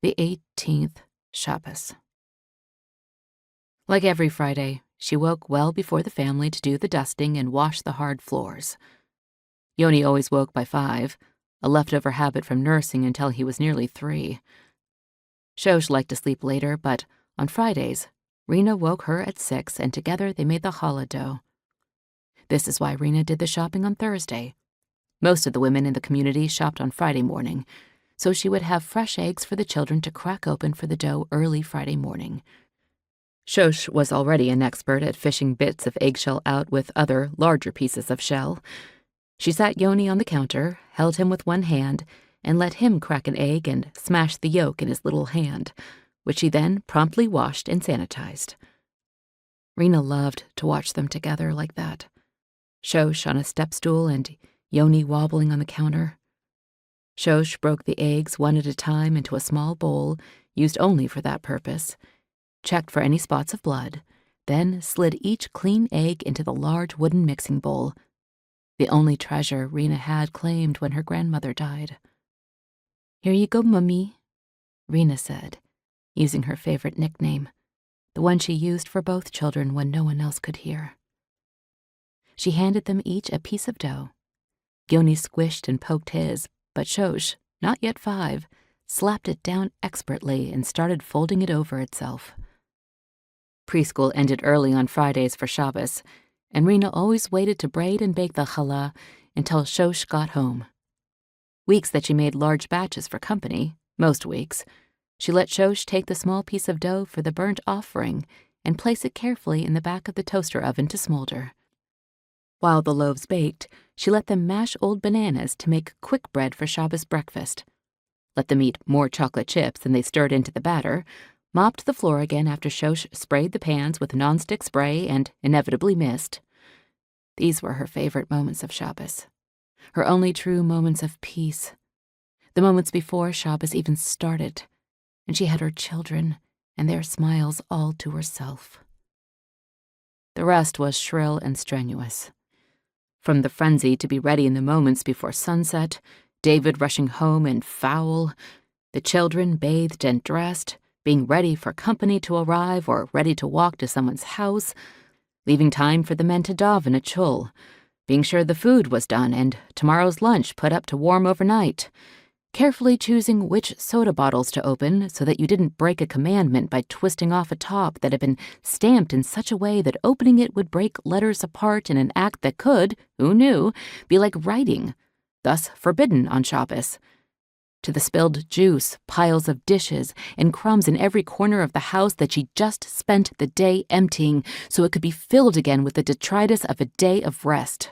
The 18th Shabbos. Like every Friday, she woke well before the family to do the dusting and wash the hard floors. Yoni always woke by 5, a leftover habit from nursing until he was nearly 3. Shosh liked to sleep later, but on Fridays, Rina woke her at 6, and together they made the challah dough. This is why Rina did the shopping on Thursday. Most of the women in the community shopped on Friday morning, so she would have fresh eggs for the children to crack open for the dough early Friday morning. Shosh was already an expert at fishing bits of eggshell out with other, larger pieces of shell. She sat Yoni on the counter, held him with one hand, and let him crack an egg and smash the yolk in his little hand, which she then promptly washed and sanitized. Rina loved to watch them together like that. Shosh on a step stool and Yoni wobbling on the counter. Shosh broke the eggs one at a time into a small bowl used only for that purpose, checked for any spots of blood, then slid each clean egg into the large wooden mixing bowl, the only treasure Rina had claimed when her grandmother died. "Here you go, Mummy," Rina said, using her favorite nickname, the one she used for both children when no one else could hear. She handed them each a piece of dough. Yoni squished and poked his, but Shosh, not yet 5, slapped it down expertly and started folding it over itself. Preschool ended early on Fridays for Shabbos, and Rina always waited to braid and bake the challah until Shosh got home. Weeks that she made large batches for company, most weeks, she let Shosh take the small piece of dough for the burnt offering and place it carefully in the back of the toaster oven to smolder. While the loaves baked, she let them mash old bananas to make quick bread for Shabbos breakfast, let them eat more chocolate chips than they stirred into the batter, mopped the floor again after Shosh sprayed the pans with nonstick spray and inevitably missed. These were her favorite moments of Shabbos, her only true moments of peace, the moments before Shabbos even started, and she had her children and their smiles all to herself. The rest was shrill and strenuous. From the frenzy to be ready in the moments before sunset, David rushing home in foul, the children bathed and dressed, being ready for company to arrive or ready to walk to someone's house, leaving time for the men to daven at shul, being sure the food was done and tomorrow's lunch put up to warm overnight, carefully choosing which soda bottles to open so that you didn't break a commandment by twisting off a top that had been stamped in such a way that opening it would break letters apart in an act that could, who knew, be like writing, thus forbidden on Shabbos. To the spilled juice, piles of dishes, and crumbs in every corner of the house that she just spent the day emptying so it could be filled again with the detritus of a day of rest.